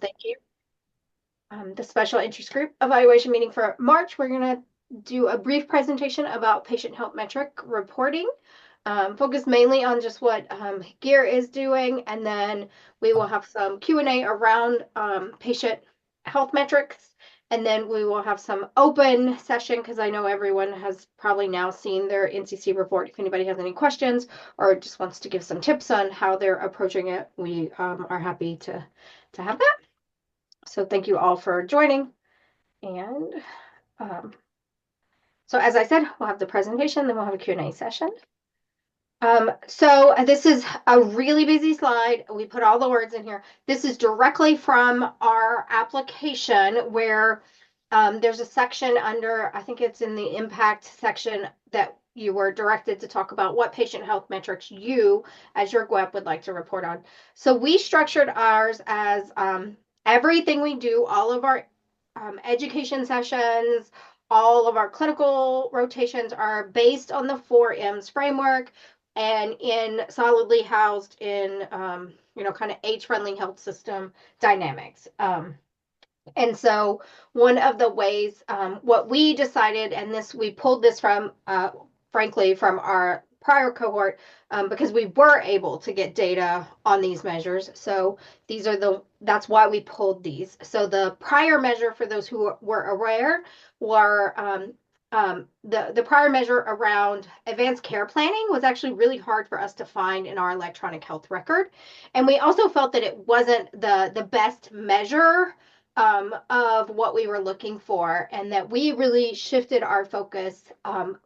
Thank you. The special interest group evaluation meeting for March, we're going to do a brief presentation about patient health metric reporting, focus mainly on just what GEAR is doing, and then we will have some Q&A around patient health metrics, and then we will have some open session because I know everyone has probably now seen their NCC report. If anybody has any questions or just wants to give some tips on how they're approaching it, we are happy to have that. So thank you all for joining. And um, so as I said, we'll have the presentation, then we'll have a Q&A session. So this is a really busy slide. We put all the words in here. This is directly from our application where there's a section under, I think it's in the impact section, that you were directed to talk about what patient health metrics you, as your GWEP, would like to report on. So we structured ours as everything we do, all of our education sessions, all of our clinical rotations are based on the 4Ms framework and solidly housed in, kind of age-friendly health system dynamics. And so one of the ways, what we decided, and we pulled this from, frankly, from our prior cohort, because we were able to get data on these measures. So that's why we pulled these. So the prior measure, for those who were aware, were the prior measure around advanced care planning was actually really hard for us to find in our electronic health record. And we also felt that it wasn't the best measure of what we were looking for, and that we really shifted our focus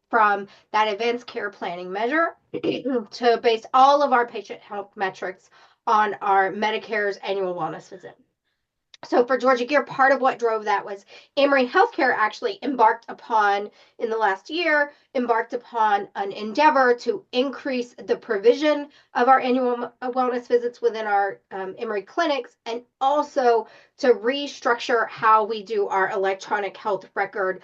from that advanced care planning measure to base all of our patient health metrics on our Medicare's annual wellness visit. So for Georgia GEAR, part of what drove that was Emory Healthcare actually in the last year, embarked upon an endeavor to increase the provision of our annual wellness visits within our Emory clinics, and also to restructure how we do our electronic health record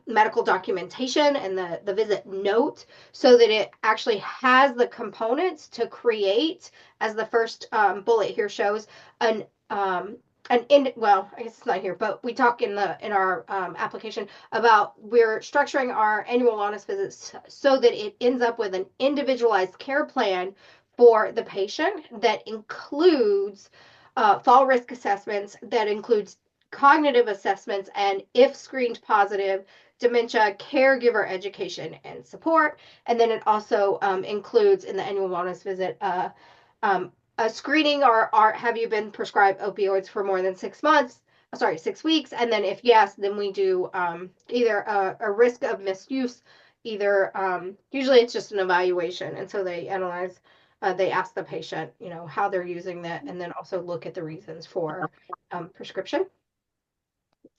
medical documentation and the visit note, so that it actually has the components to create, as the first bullet here shows, I guess it's not here, but we talk in our application about we're structuring our annual wellness visits so that it ends up with an individualized care plan for the patient that includes fall risk assessments, that includes cognitive assessments, and if screened positive, dementia caregiver education and support. And then it also includes in the annual wellness visit a screening, or have you been prescribed opioids for more than 6 months? Sorry, 6 weeks. And then if yes, then we do either a risk of misuse, either usually it's just an evaluation. And so they analyze, they ask the patient, how they're using that, and then also look at the reasons for prescription.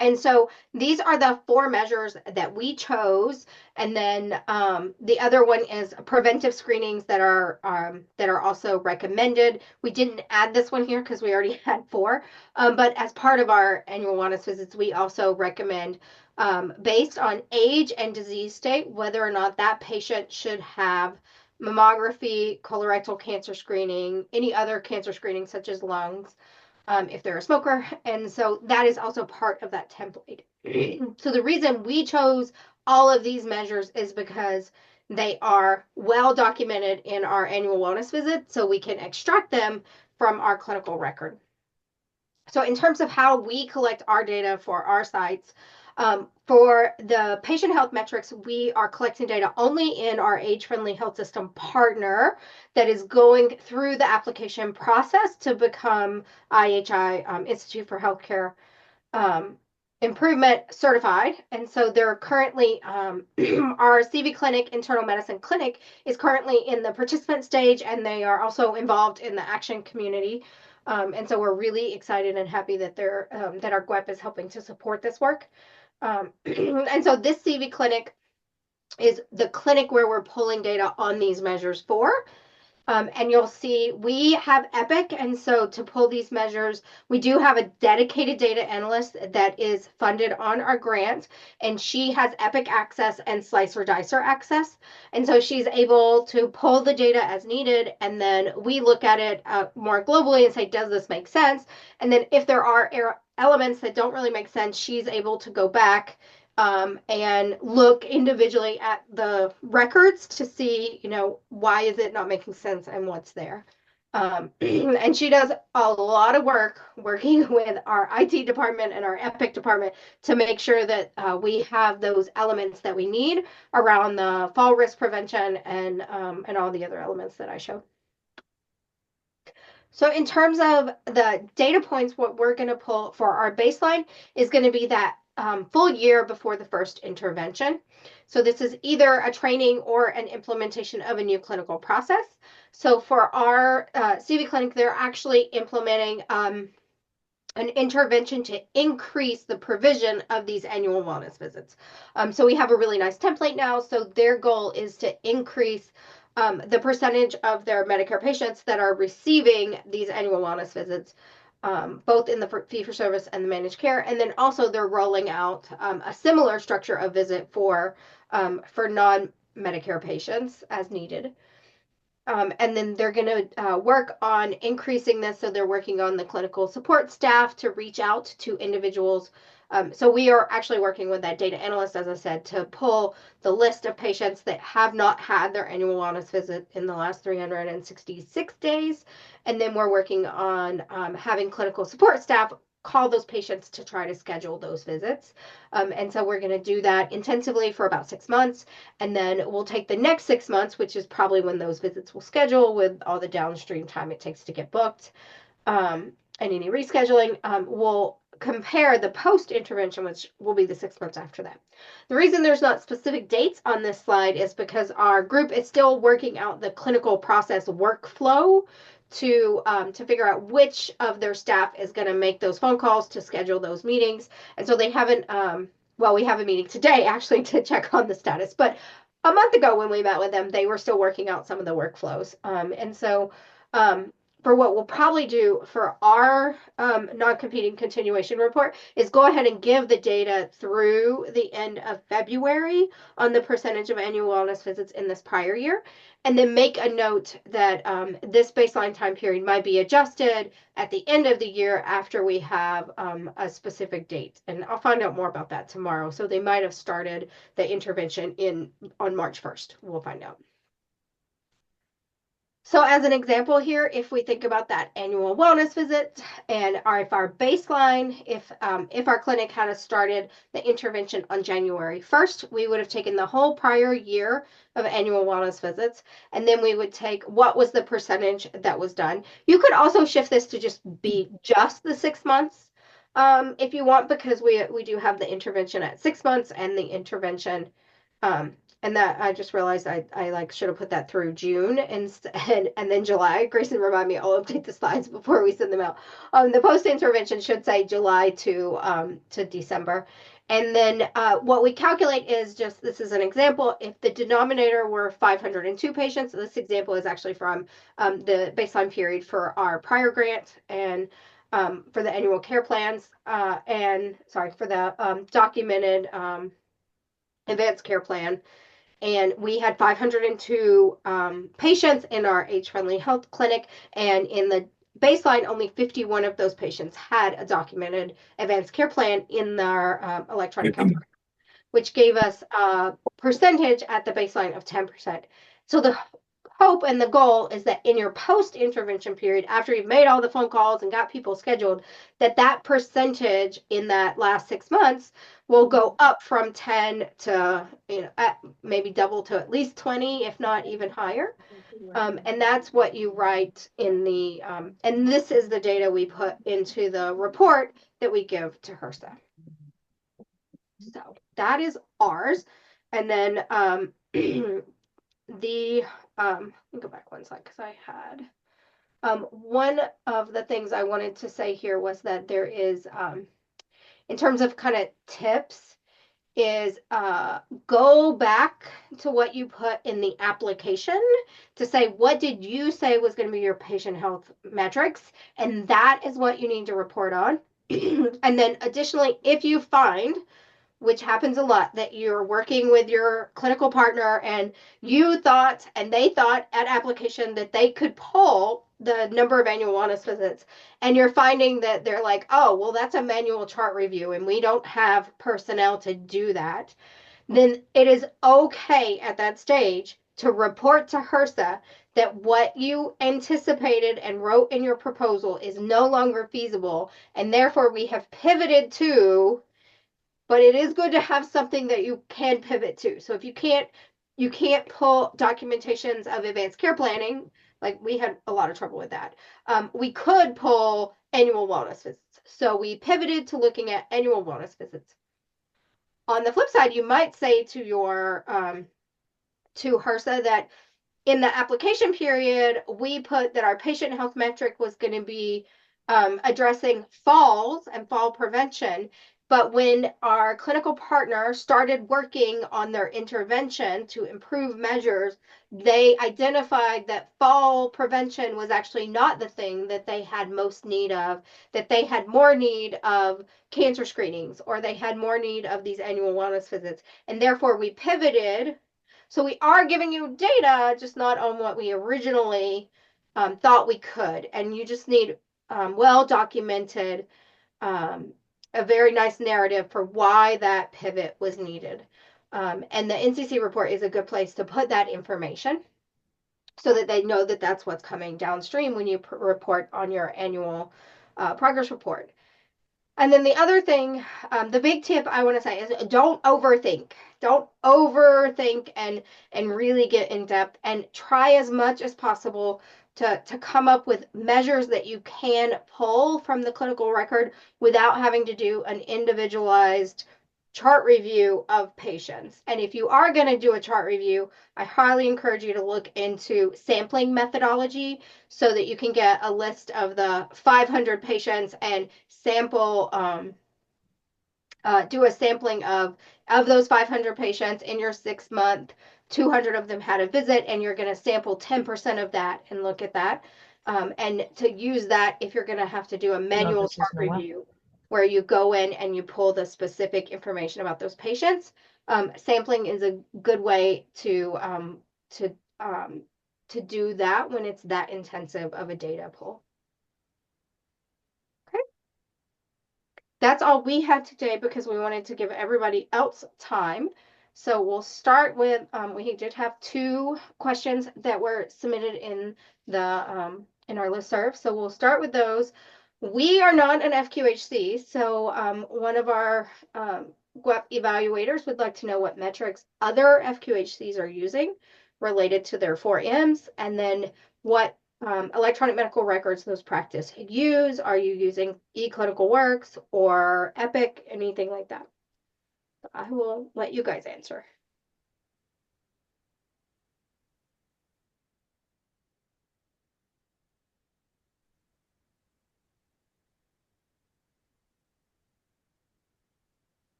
And so these are the 4 measures that we chose. And then the other one is preventive screenings that are also recommended. We didn't add this one here because we already had 4. But as part of our annual wellness visits, we also recommend, based on age and disease state, whether or not that patient should have mammography, colorectal cancer screening, any other cancer screening such as lungs, if they're a smoker. And so that is also part of that template. So the reason we chose all of these measures is because they are well documented in our annual wellness visit, so we can extract them from our clinical record. So in terms of how we collect our data for our sites, for the patient health metrics, we are collecting data only in our age-friendly health system partner that is going through the application process to become IHI, Institute for Healthcare Improvement certified. And so they're currently, our CV clinic, internal medicine clinic, is currently in the participant stage, and they are also involved in the action community. And so we're really excited and happy that that our GWEP is helping to support this work. And so this CV clinic is the clinic where we're pulling data on these measures for. And you'll see we have Epic. And so to pull these measures, we do have a dedicated data analyst that is funded on our grant. And she has Epic access and Slicer Dicer access. And so she's able to pull the data as needed. And then we look at it more globally and say, does this make sense? And then if there are elements that don't really make sense, she's able to go back and look individually at the records to see, why is it not making sense and what's there. And she does a lot of work working with our IT department and our Epic department to make sure that we have those elements that we need around the fall risk prevention and all the other elements that I showed. So in terms of the data points, what we're going to pull for our baseline is going to be that full year before the first intervention. So this is either a training or an implementation of a new clinical process. So for our CV clinic, they're actually implementing an intervention to increase the provision of these annual wellness visits. So we have a really nice template now. So their goal is to increase the percentage of their Medicare patients that are receiving these annual wellness visits, both in the fee-for-service and the managed care. And then also they're rolling out a similar structure of visit for non-Medicare patients as needed. And then they're going to work on increasing this. So they're working on the clinical support staff to reach out to individuals. So we are actually working with that data analyst, as I said, to pull the list of patients that have not had their annual wellness visit in the last 366 days. And then we're working on having clinical support staff call those patients to try to schedule those visits. And so we're going to do that intensively for about 6 months. And then we'll take the next 6 months, which is probably when those visits will schedule with all the downstream time it takes to get booked and any rescheduling. We'll compare the post-intervention, which will be the 6 months after that. The reason there's not specific dates on this slide is because our group is still working out the clinical process workflow to figure out which of their staff is going to make those phone calls to schedule those meetings. And so they haven't, well, we have a meeting today actually to check on the status, but a month ago when we met with them, they were still working out some of the workflows. And so for what we'll probably do for our non-competing continuation report is go ahead and give the data through the end of February on the percentage of annual wellness visits in this prior year, and then make a note that this baseline time period might be adjusted at the end of the year after we have a specific date. And I'll find out more about that tomorrow. So they might have started the intervention on March 1st. We'll find out. So as an example here, if we think about that annual wellness visit and if our baseline, if our clinic had started the intervention on January 1st, we would have taken the whole prior year of annual wellness visits, and then we would take what was the percentage that was done. You could also shift this to just be just the 6 months if you want, because we do have the intervention at 6 months and the intervention and that I just realized I like should have put that through June and then July. Grayson remind me I'll update the slides before we send them out. The post intervention should say July to December. And then what we calculate is just, this is an example, if the denominator were 502 patients, this example is actually from the baseline period for our prior grant and for the annual care plans for the documented advanced care plan. And we had 502 patients in our age-friendly health clinic, and in the baseline, only 51 of those patients had a documented advanced care plan in their electronic health record, which gave us a percentage at the baseline of 10%. So the hope and the goal is that in your post-intervention period, after you've made all the phone calls and got people scheduled, that percentage in that last 6 months will go up from 10 to maybe double to at least 20, if not even higher. And that's what you write in the and this is the data we put into the report that we give to HRSA. So that is ours. And then let me go back one slide because I had one of the things I wanted to say here was that there is in terms of kind of tips, is go back to what you put in the application to say, what did you say was going to be your patient health metrics? And that is what you need to report on. And then additionally, if you find, which happens a lot, that you're working with your clinical partner and you thought and they thought at application that they could pull the number of annual wellness visits, and you're finding that they're like, oh, well, that's a manual chart review and we don't have personnel to do that, then it is okay at that stage to report to HRSA that what you anticipated and wrote in your proposal is no longer feasible, and therefore we have pivoted to, but it is good to have something that you can pivot to. So if you can't pull documentations of advanced care planning, like we had a lot of trouble with that. We could pull annual wellness visits. So we pivoted to looking at annual wellness visits. On the flip side, you might say to your to HRSA that in the application period, we put that our patient health metric was going to be addressing falls and fall prevention. But when our clinical partner started working on their intervention to improve measures, they identified that fall prevention was actually not the thing that they had most need of, that they had more need of cancer screenings, or they had more need of these annual wellness visits. And therefore, we pivoted, so we are giving you data, just not on what we originally thought we could. And you just need well documented, a very nice narrative for why that pivot was needed. And the NCC report is a good place to put that information so that they know that that's what's coming downstream when you report on your annual progress report. And then the other thing, the big tip I want to say is don't overthink. Don't overthink and really get in depth, and try as much as possible to come up with measures that you can pull from the clinical record without having to do an individualized chart review of patients. And if you are going to do a chart review, I highly encourage you to look into sampling methodology so that you can get a list of the 500 patients and sample, do a sampling of those 500 patients in your 6 month. 200 of them had a visit, and you're going to sample 10% of that and look at that. And to use that if you're going to have to do a manual chart review where you go in and you pull the specific information about those patients. Sampling is a good way to do that when it's that intensive of a data pull. Okay. That's all we had today because we wanted to give everybody else time. So we'll start with, we did have 2 questions that were submitted in the in our listserv. So we'll start with those. We are not an FQHC, so one of our GWEP evaluators would like to know what metrics other FQHCs are using related to their 4Ms, and then what electronic medical records those practice use. Are you using eClinicalWorks or Epic, anything like that? So I will let you guys answer.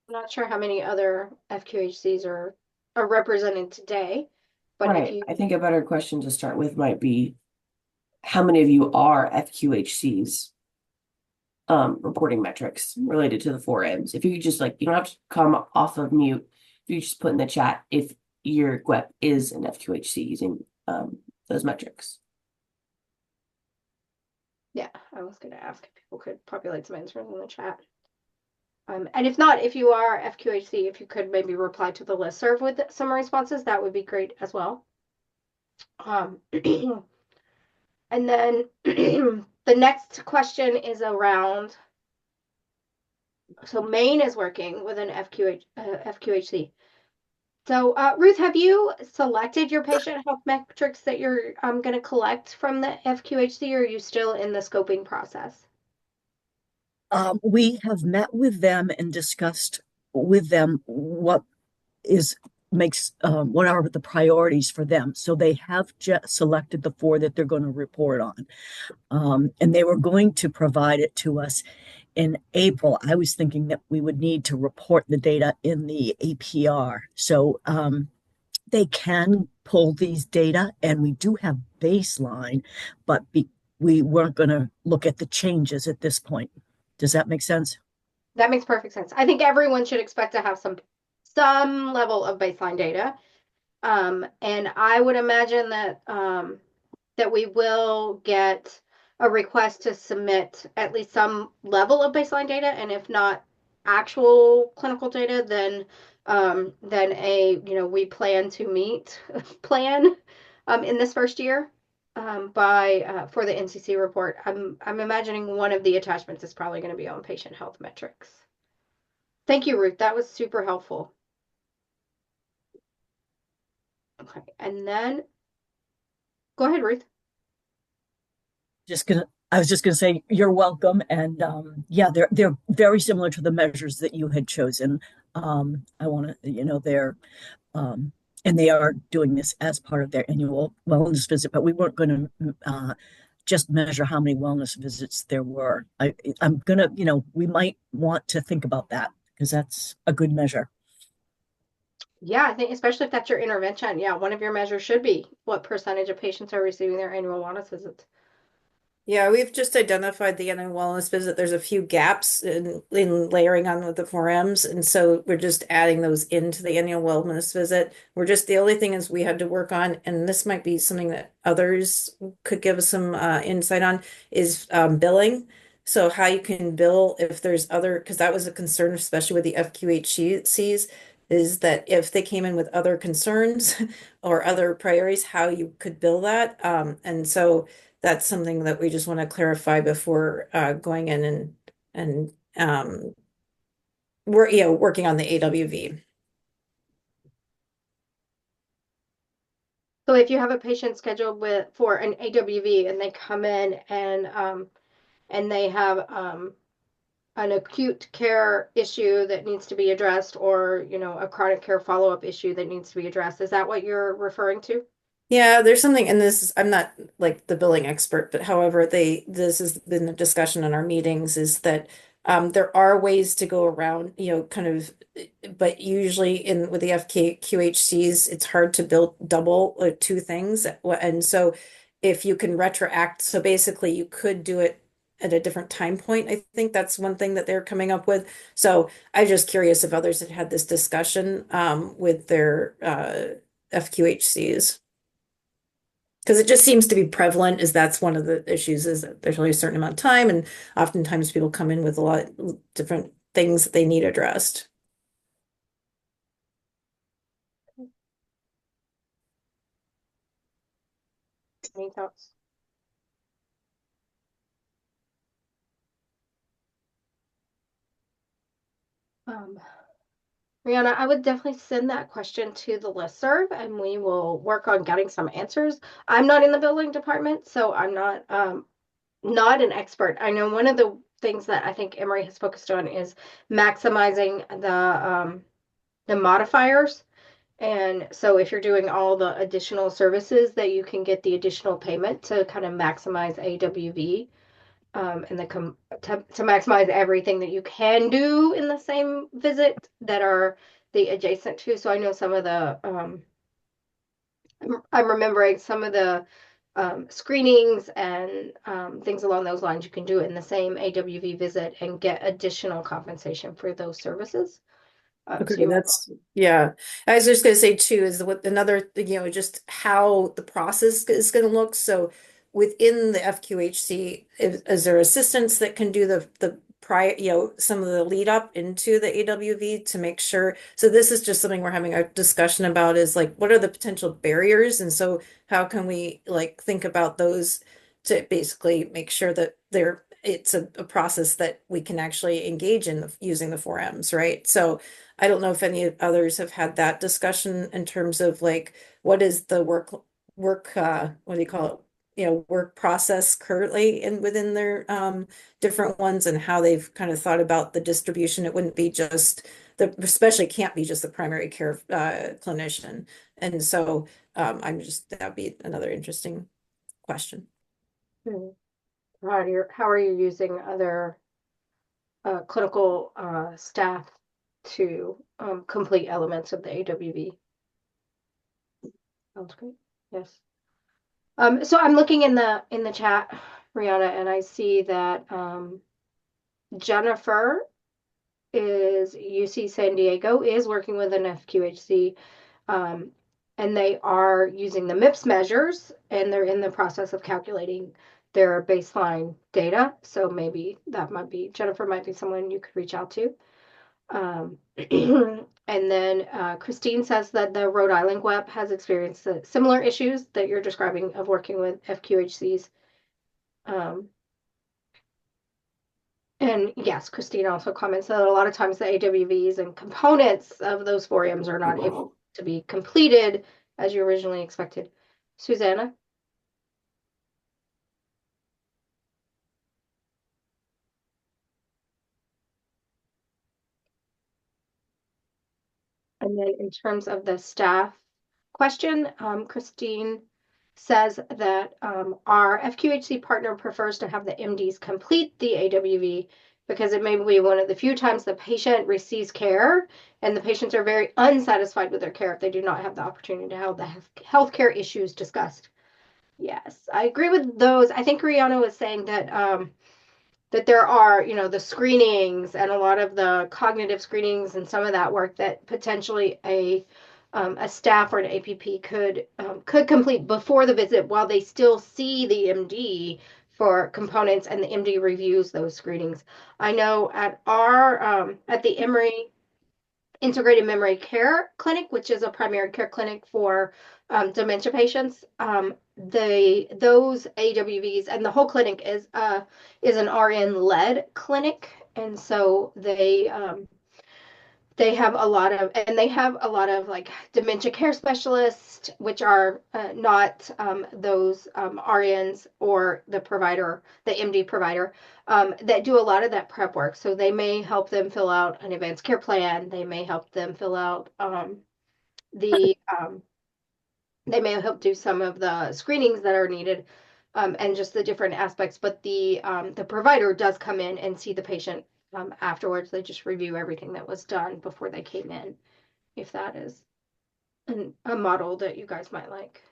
I'm not sure how many other FQHCs are represented today, but if Right. you I think a better question to start with might be, how many of you are FQHCs reporting metrics related to the 4Ms? If you could just, like, you don't have to come off of mute. If you just put in the chat if your GWEP is an FQHC using those metrics. Yeah, I was going to ask if people could populate some answers in the chat. And if not, if you are FQHC, if you could maybe reply to the listserv with some responses, that would be great as well. And then the next question is around, so Maine is working with an FQHC. So Ruth, have you selected your patient health metrics that you're going to collect from the FQHC, or are you still in the scoping process? We have met with them and discussed with them what is makes what are the priorities for them. So they have just selected the four that they're going to report on. And they were going to provide it to us in April. I was thinking that we would need to report the data in the APR. So they can pull these data, and we do have baseline, but we weren't going to look at the changes at this point. Does that make sense? That makes perfect sense. I think everyone should expect to have some level of baseline data. And I would imagine that we will get a request to submit at least some level of baseline data, and if not actual clinical data, then we plan to meet plan in this first year by for the NCC report. I'm imagining one of the attachments is probably going to be on patient health metrics. Thank you, Ruth. That was super helpful. Okay, and then go ahead, Ruth. I was just gonna say you're welcome, and yeah, they're very similar to the measures that you had chosen. I want to, they're and they are doing this as part of their annual wellness visit, but we weren't going to just measure how many wellness visits there were. I'm gonna, we might want to think about that because that's a good measure. Yeah, I think especially if that's your intervention, yeah, one of your measures should be what percentage of patients are receiving their annual wellness visits. Yeah, we've just identified the annual wellness visit. There's a few gaps in layering on with the 4Ms, and so we're just adding those into the annual wellness visit. We're just the only thing is we had to work on, and this might be something that others could give us some insight on, is billing. So how you can bill if there's other, because that was a concern, especially with the FQHCs, is that if they came in with other concerns or other priorities, how you could bill that. And so that's something that we just want to clarify before going in and we're working on the AWV. So if you have a patient scheduled for an AWV and they come in and they have an acute care issue that needs to be addressed, or a chronic care follow-up issue that needs to be addressed, is that what you're referring to? Yeah, there's something, and this is, I'm not like the billing expert, but however, this has been the discussion in our meetings is that there are ways to go around, kind of, but usually with the FQHCs, it's hard to bill double two things. And so if you can retroact, so basically you could do it at a different time point. I think that's one thing that they're coming up with. So I'm just curious if others had this discussion with their FQHCs. Because it just seems to be prevalent, is that's one of the issues, is that there's only a certain amount of time, and oftentimes people come in with a lot of different things that they need addressed. Any thoughts? Rihanna, I would definitely send that question to the listserv and we will work on getting some answers. I'm not in the billing department, so I'm not an expert. I know one of the things that I think Emory has focused on is maximizing the modifiers. And so if you're doing all the additional services, that you can get the additional payment to kind of maximize AWV, and to maximize everything that you can do in the same visit that are the adjacent to. So I know some of the I'm remembering some of the screenings and things along those lines. You can do it in the same AWV visit and get additional compensation for those services. Okay, yeah. I was just gonna say too, is what another, just how the process is gonna look. So within the FQHC, is there assistants that can do the prior, some of the lead up into the AWV to make sure? So this is just something we're having a discussion about, is like, what are the potential barriers? And so how can we like think about those to basically make sure that it's a process that we can actually engage in using the 4Ms, right? So I don't know if any others have had that discussion in terms of like, what is the work, what do you call it? Work process currently within their different ones, and how they've kind of thought about the distribution. It wouldn't be just especially can't be just the primary care clinician. And so that'd be another interesting question. Hmm. How are you using other clinical staff to complete elements of the AWV? Sounds great. Yes. So I'm looking in the chat, Rihanna, and I see that Jennifer is UC San Diego is working with an FQHC, and they are using the MIPS measures, and they're in the process of calculating their baseline data. So maybe Jennifer might be someone you could reach out to. And then Christine says that the Rhode Island GWEP has experienced similar issues that you're describing of working with FQHCs. And yes, Christine also comments that a lot of times the AWVs and components of those forums are not able to be completed as you originally expected. Susanna? And then in terms of the staff question, Christine says that our FQHC partner prefers to have the MDs complete the AWV because it may be one of the few times the patient receives care and the patients are very unsatisfied with their care if they do not have the opportunity to have the healthcare issues discussed. Yes, I agree with those. I think Rihanna was saying that that there are, the screenings and a lot of the cognitive screenings and some of that work that potentially a staff or an APP could complete before the visit while they still see the MD for components and the MD reviews those screenings. I know at at the Emory Integrated Memory Care Clinic, which is a primary care clinic for dementia patients. Those AWVs and the whole clinic is an RN-led clinic, and so they have a lot of like dementia care specialists, which are not those RNs or the provider, the MD provider, that do a lot of that prep work. So they may help them fill out an advanced care plan. They may help them fill out the they may help do some of the screenings that are needed, and just the different aspects. But the provider does come in and see the patient afterwards. They just review everything that was done before they came in, if that is a model that you guys might like.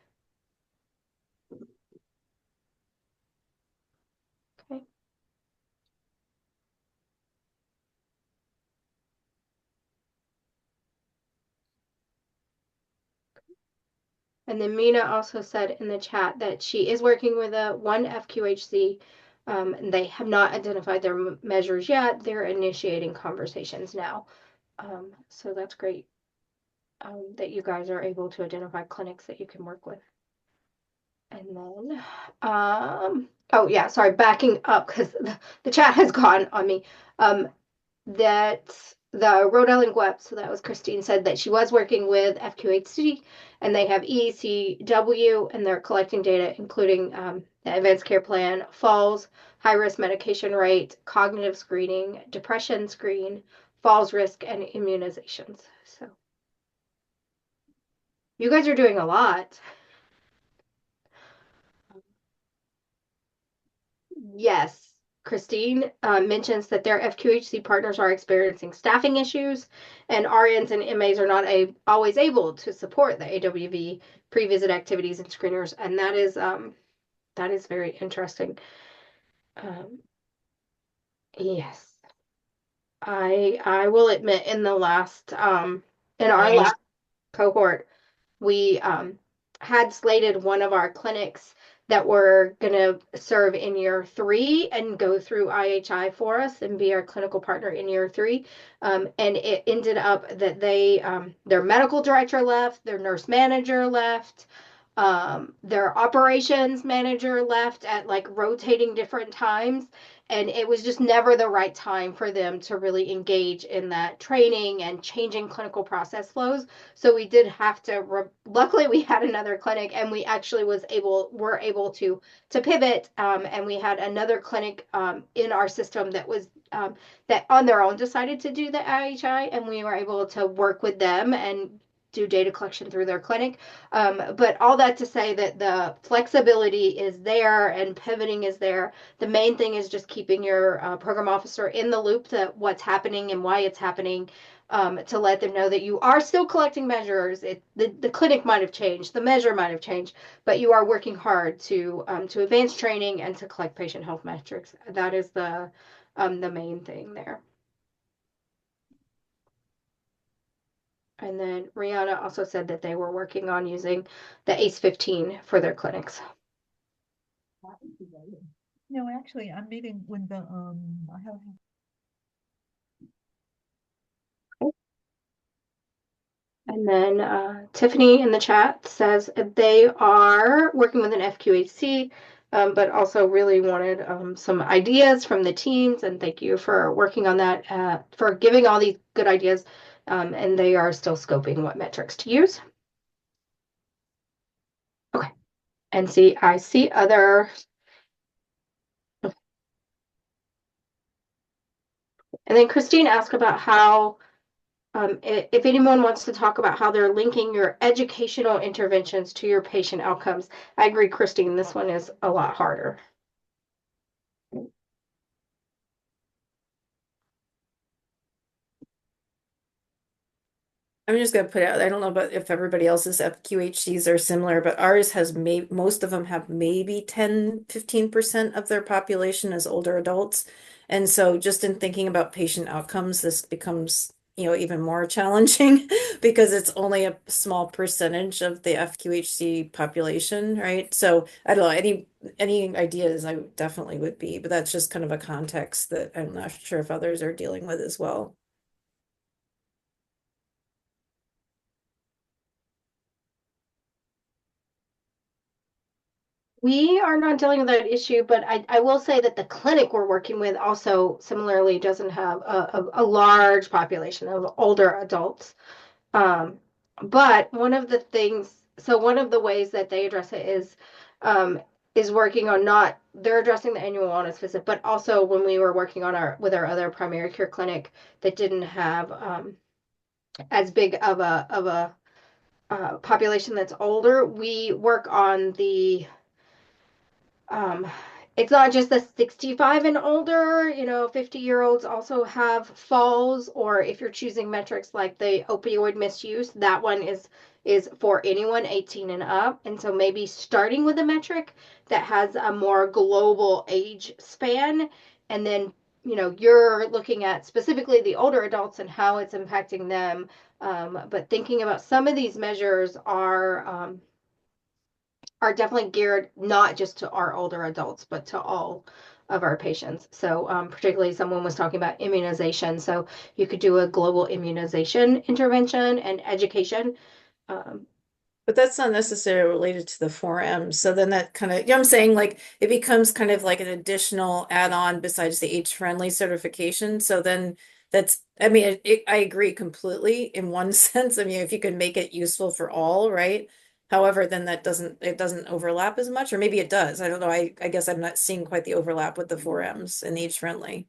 Okay. And then Mina also said in the chat that she is working with one FQHC. And they have not identified their measures yet. They're initiating conversations now. So that's great that you guys are able to identify clinics that you can work with. And then, oh yeah, sorry, backing up because the chat has gone on me. That the Rhode Island GWEP, so that was Christine, said that she was working with FQHC and they have ECW and they're collecting data, including the advanced care plan, falls, high risk medication rate, cognitive screening, depression screen, falls risk, and immunizations. So you guys are doing a lot. Yes. Christine mentions that their FQHC partners are experiencing staffing issues, and RNs and MAs are not always able to support the AWV pre-visit activities and screeners, and that is very interesting. Yes, I will admit in the last in our last cohort, we had slated one of our clinics that were going to serve in year 3 and go through IHI for us and be our clinical partner in year 3. And it ended up that their medical director left, their nurse manager left, their operations manager left at like rotating different times. And it was just never the right time for them to really engage in that training and changing clinical process flows. So we did have to, luckily we had another clinic and we actually were able to pivot. And we had another clinic in our system that was that on their own decided to do the IHI, and we were able to work with them and do data collection through their clinic. But all that to say that the flexibility is there and pivoting is there. The main thing is just keeping your program officer in the loop to what's happening and why it's happening, to let them know that you are still collecting measures. The clinic might have changed, the measure might have changed, but you are working hard to advance training and to collect patient health metrics. That is the main thing there. And then Rihanna also said that they were working on using the ACE 15 for their clinics. No, actually, I'm meeting with the I have And then Tiffany in the chat says they are working with an FQHC, but also really wanted some ideas from the teams. And thank you for working on that, for giving all these good ideas. And they are still scoping what metrics to use. Okay. And I see other. And then Christine asked about how, if anyone wants to talk about how they're linking your educational interventions to your patient outcomes. I agree, Christine, this one is a lot harder. I'm just gonna put out, I don't know about if everybody else's FQHCs are similar, but ours has most of them have maybe 10, 15% of their population as older adults. And so just in thinking about patient outcomes, this becomes, even more challenging because it's only a small percentage of the FQHC population, right? So I don't know, any ideas I definitely would be, but that's just kind of a context that I'm not sure if others are dealing with as well. We are not dealing with that issue, but I will say that the clinic we're working with also similarly doesn't have a large population of older adults. But one of the ways that they address it is working on they're addressing the annual wellness visit, but also when we were working on with our other primary care clinic that didn't have as big of a population that's older, we work on um, it's not just the 65 and older, 50-year-olds also have falls, or if you're choosing metrics like the opioid misuse, that one is for anyone 18 and up. And so maybe starting with a metric that has a more global age span, and then you're looking at specifically the older adults and how it's impacting them. But thinking about some of these measures are definitely geared not just to our older adults, but to all of our patients. So particularly someone was talking about immunization. So you could do a global immunization intervention and education. But that's not necessarily related to the 4M. So then that kind of, I'm saying like it becomes kind of like an additional add-on besides the age-friendly certification. So then I mean, I agree completely in one sense. I mean, if you can make it useful for all, right? However, then it doesn't overlap as much, or maybe it does. I don't know. I guess I'm not seeing quite the overlap with the 4Ms and the age-friendly.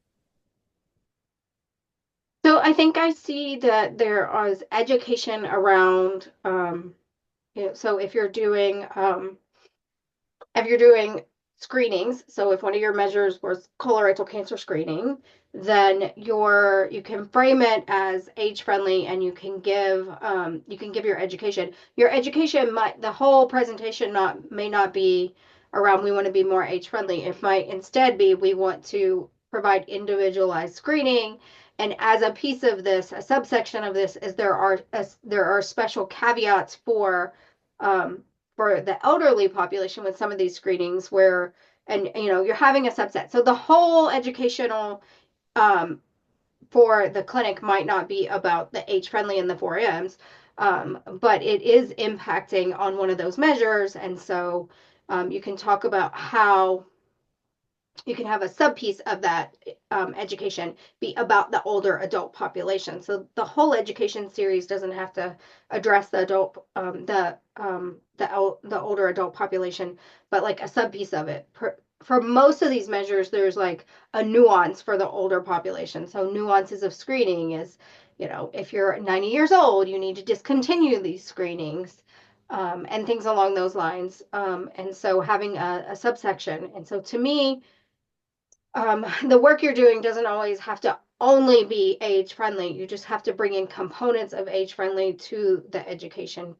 So I think I see that there is education around, so if you're doing screenings, so if one of your measures was colorectal cancer screening, then you can frame it as age friendly, and you can give your education. Your education the whole presentation may not be around we want to be more age friendly. It might instead be we want to provide individualized screening, and as a piece of this, a subsection of this is there are special caveats for the elderly population with some of these screenings where, and you're having a subset. So the whole educational for the clinic might not be about the age friendly and the 4Ms, but it is impacting on one of those measures. And so you can talk about how you can have a sub piece of that education be about the older adult population. So the whole education series doesn't have to address the older adult population, but like a sub piece of it for most of these measures, there's like a nuance for the older population. So nuances of screening is, if you're 90 years old, you need to discontinue these screenings, and things along those lines. And so having a subsection. And so to me, the work you're doing doesn't always have to only be age friendly. You just have to bring in components of age friendly to the education.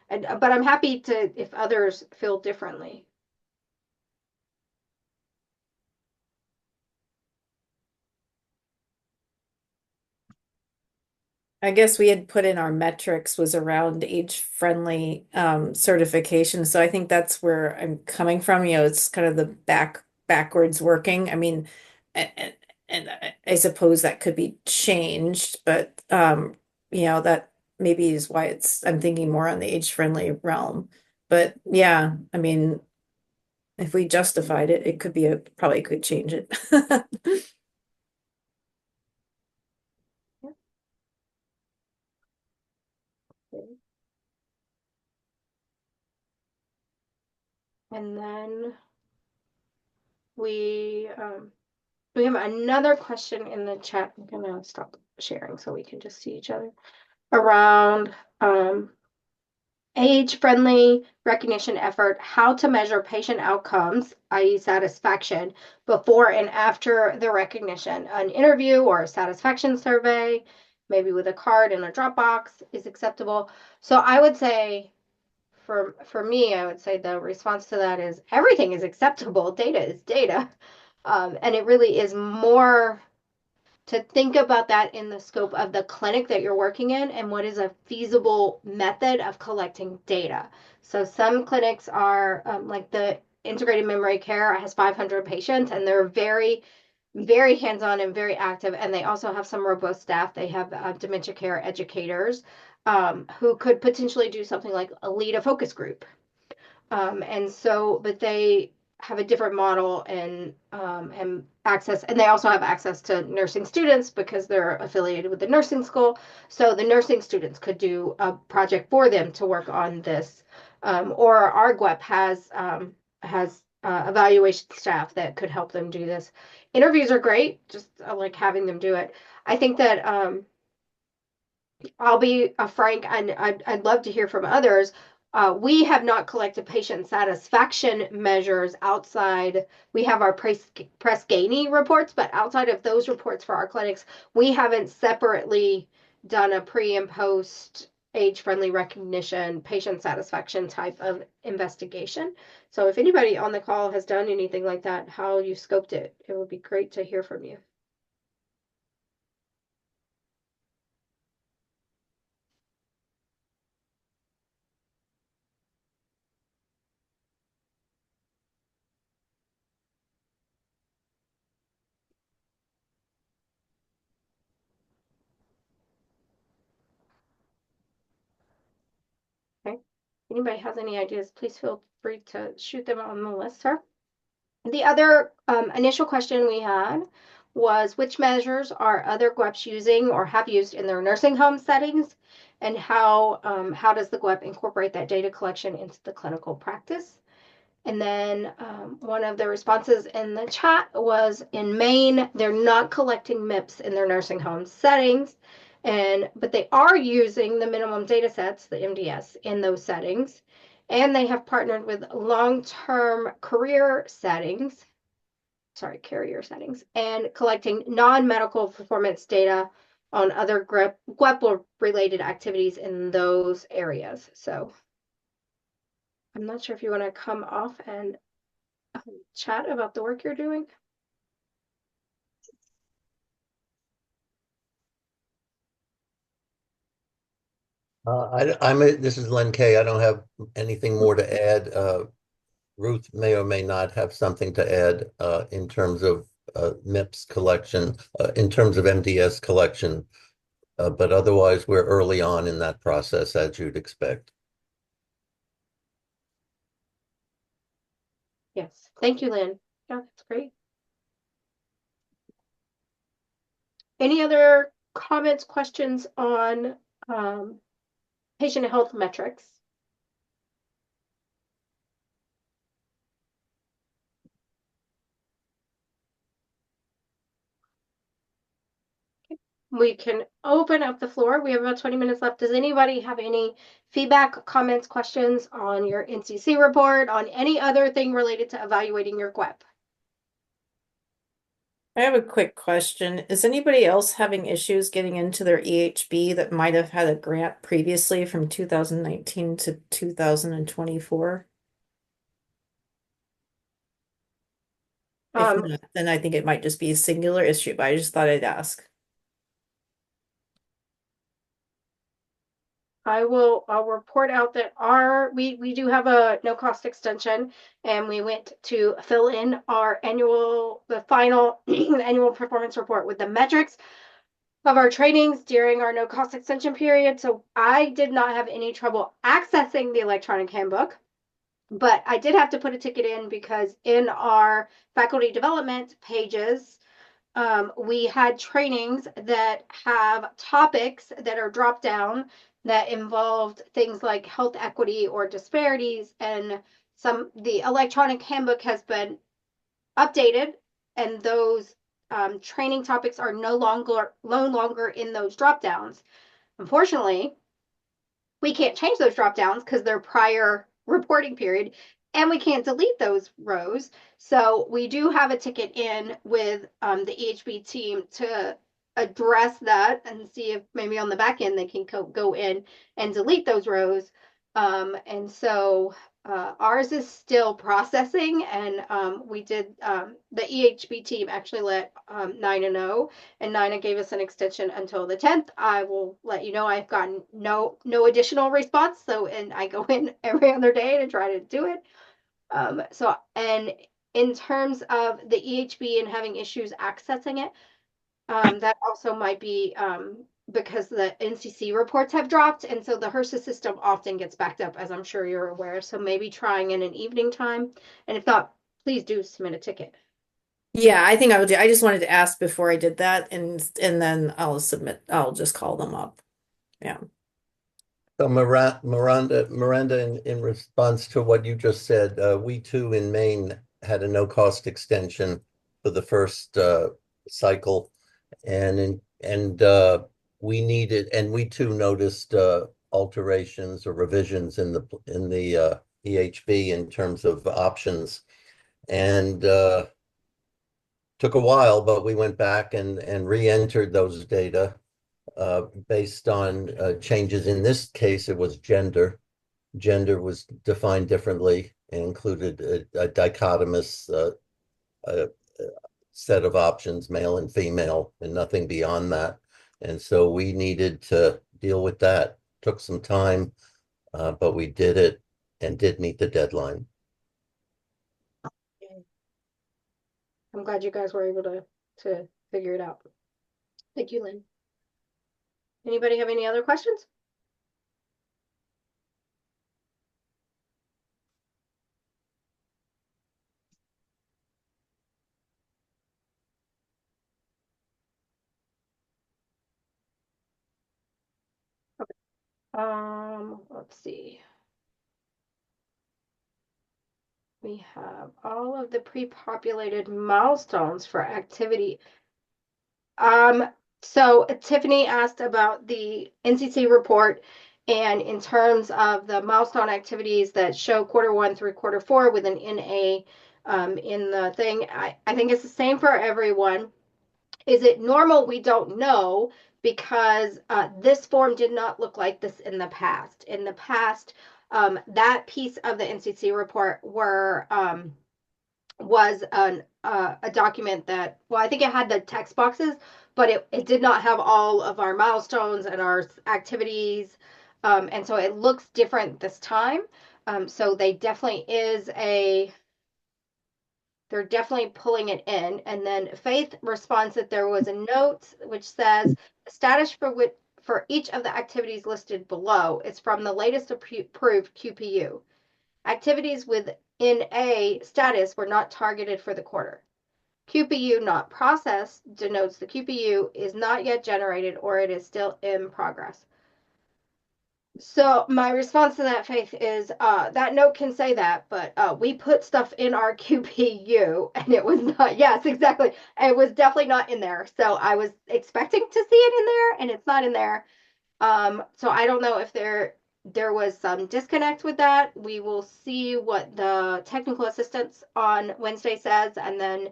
But I'm happy to, if others feel differently. I guess we had put in our metrics was around age-friendly certification. So I think that's where I'm coming from. It's kind of the backwards working. I mean, and I suppose that could be changed, but that maybe is why I'm thinking more on the age-friendly realm. But yeah, I mean, if we justified it, it could be probably could change it. And then we have another question in the chat. I'm gonna stop sharing so we can just see each other around age-friendly recognition effort, how to measure patient outcomes, i.e. satisfaction, before and after the recognition. An interview or a satisfaction survey, maybe with a card in a Dropbox, is acceptable. So I would say, for me, I would say the response to that is everything is acceptable. Data is data. And it really is more to think about that in the scope of the clinic that you're working in and what is a feasible method of collecting data. So some clinics are like the integrated memory care has 500 patients, and they're very, very hands-on and very active. And they also have some robust staff. They have dementia care educators who could potentially do something like lead a focus group. But they have a different model and access, and they also have access to nursing students because they're affiliated with the nursing school. So the nursing students could do a project for them to work on this, or our GWEP has evaluation staff that could help them do this. Interviews are great, just like having them do it. I think that I'll be frank, and I'd love to hear from others. We have not collected patient satisfaction measures outside. We have our Press Ganey reports, but outside of those reports for our clinics, we haven't separately done a pre and post age-friendly recognition patient satisfaction type of investigation. So if anybody on the call has done anything like that, how you scoped it, it would be great to hear from you. Okay. Anybody has any ideas, please feel free to shoot them on the list here. The other initial question we had was which measures are other GWEPs using or have used in their nursing home settings, and how does the GWEP incorporate that data collection into the clinical practice? And then one of the responses in the chat was in Maine, they're not collecting MIPS in their nursing home settings, but they are using the minimum data sets, the MDS, in those settings. And they have partnered with long-term carrier settings, and collecting non-medical performance data on other GWEP-related activities in those areas. So I'm not sure if you want to come off and chat about the work you're doing. This is Len Kay. I don't have anything more to add. Ruth may or may not have something to add in terms of MIPS collection, in terms of MDS collection, but otherwise we're early on in that process, as you'd expect. Yes, thank you, Lynn. Yeah, that's great. Any other comments, questions on patient health metrics? we can open up the floor. We have about 20 minutes left. Does anybody have any feedback, comments, questions on your NCC report, on any other thing related to evaluating your GWEP? I have a quick question. Is anybody else having issues getting into their EHB that might have had a grant previously from 2019 to 2024? If Um, not, then I think it might just be a singular issue, but I just thought I'd ask. I'll report out that we do have a no cost extension, and we went to fill in the final annual performance report with the metrics of our trainings during our no cost extension period. So I did not have any trouble accessing the electronic handbook, but I did have to put a ticket in because in our faculty development pages, we had trainings that have topics that are dropped down that involved things like health equity or disparities, and the electronic handbook has been updated, and those training topics are no longer in those drop downs. Unfortunately, we can't change those drop downs because they're prior reporting period, and we can't delete those rows. So we do have a ticket in with the EHB team to address that and see if maybe on the back end they can go in and delete those rows. And so ours is still processing, and the EHB team actually let Nina know, and Nina gave us an extension until the 10th. I will let you know I've gotten no additional response. So, and I go in every other day to try to do it. And in terms of the EHB and having issues accessing it, that also might be because the NCC reports have dropped, and so the HRSA system often gets backed up, as I'm sure you're aware. So maybe trying in an evening time, and if not, please do submit a ticket. Yeah, I think I would do. I just wanted to ask before I did that, and then I'll just call them up. Yeah. So Miranda, in response to what you just said, we too in Maine had a no-cost extension for the first cycle, and we too noticed alterations or revisions in the EHB in terms of options, and took a while, but we went back and re-entered those data based on changes. In this case, it was gender. Gender was defined differently and included a dichotomous set of options, male and female, and nothing beyond that. And so we needed to deal with that. Took some time, but we did it and did meet the deadline. I'm glad you guys were able to figure it out. Thank you, Lynn. Anybody have any other questions? Okay. Let's see. We have all of the pre-populated milestones for activity. So Tiffany asked about the NCC report, and in terms of the milestone activities that show Q1 through Q4 with an NA in the thing, I think it's the same for everyone. Is it normal? We don't know, because this form did not look like this in the past. In the past, that piece of the NCC report was a document that, well, I think it had the text boxes, but it did not have all of our milestones and our activities. And so it looks different this time. So they're definitely pulling it in. And then Faith responds that there was a note which says status for each of the activities listed below is from the latest approved QPU. Activities with NA status were not targeted for the quarter. QPU not processed denotes the QPU is not yet generated or it is still in progress. So my response to that, Faith, is that note can say that, but we put stuff in our QPU and it was not, yes, exactly. It was definitely not in there. So I was expecting to see it in there and it's not in there. So I don't know if there was some disconnect with that. We will see what the technical assistance on Wednesday says, and then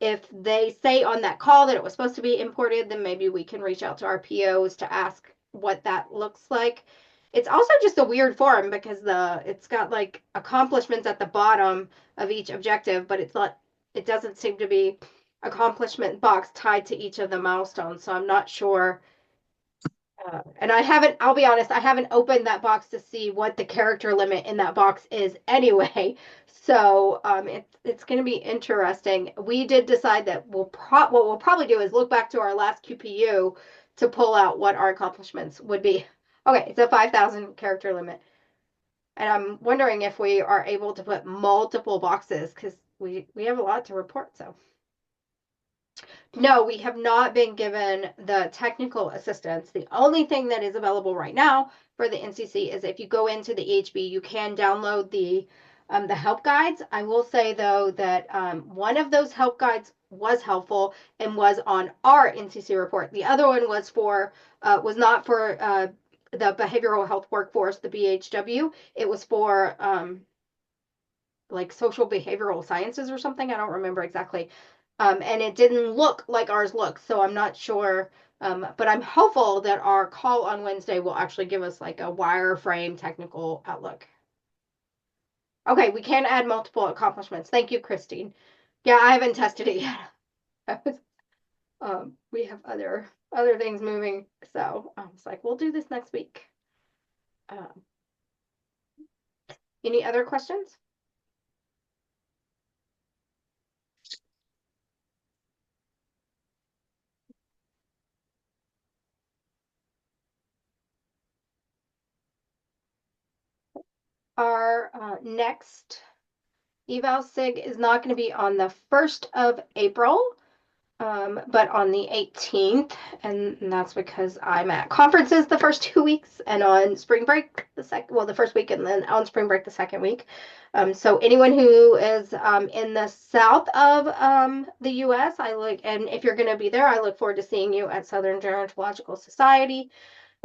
if they say on that call that it was supposed to be imported, then maybe we can reach out to our POs to ask what that looks like. It's also just a weird form because it's got like accomplishments at the bottom of each objective, but it doesn't seem to be accomplishment box tied to each of the milestones. So I'm not sure. And I'll be honest, I haven't opened that box to see what the character limit in that box is anyway. So it's going to be interesting. We did decide that what we'll probably do is look back to our last QPU to pull out what our accomplishments would be. Okay, it's a 5,000 character limit. And I'm wondering if we are able to put multiple boxes because we have a lot to report. So no, we have not been given the technical assistance. The only thing that is available right now for the NCC is if you go into the EHB, you can download the help guides. I will say though that one of those help guides was helpful and was on our NCC report. The other one was not for the behavioral health workforce, the BHW. It was for like social behavioral sciences or something. I don't remember exactly. And it didn't look like ours looked, so I'm not sure. But I'm hopeful that our call on Wednesday will actually give us like a wireframe technical outlook. Okay, we can add multiple accomplishments. Thank you, Christine. Yeah, I haven't tested it yet. We have other things moving, so I was like, we'll do this next week. Any other questions? Our next eval SIG is not going to be on the 1st of April, but on the 18th, and that's because I'm at conferences the first 2 weeks and on spring break the first week and then on spring break the second week. So anyone who is in the south of the US, and if you're going to be there, I look forward to seeing you at Southern Gerontological Society.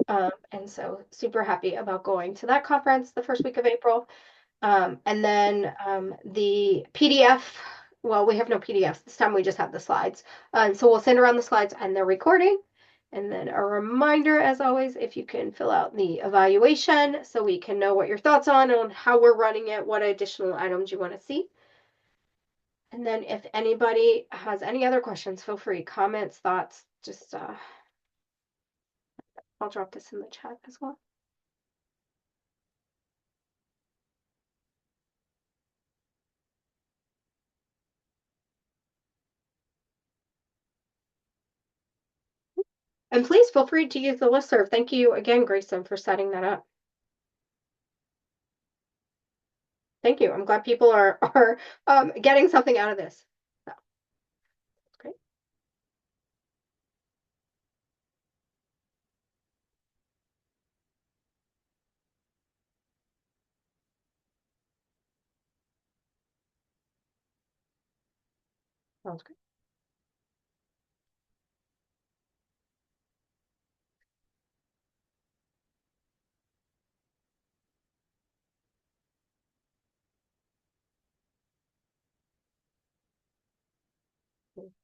And so super happy about going to that conference the first week of April. And then the PDF, well, we have no PDFs this time, we just have the slides. So we'll send around the slides and the recording. And then a reminder, as always, if you can fill out the evaluation so we can know what your thoughts on how we're running it, what additional items you want to see. And then if anybody has any other questions, feel free, comments, thoughts, just I'll drop this in the chat as well. And please feel free to use the listserv. Thank you again, Grayson, for setting that up. Thank you. I'm glad people are getting something out of this. So, that's great. Sounds great.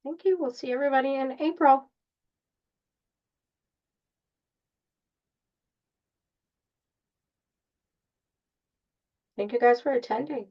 Thank you. We'll see everybody in April. Thank you guys for attending.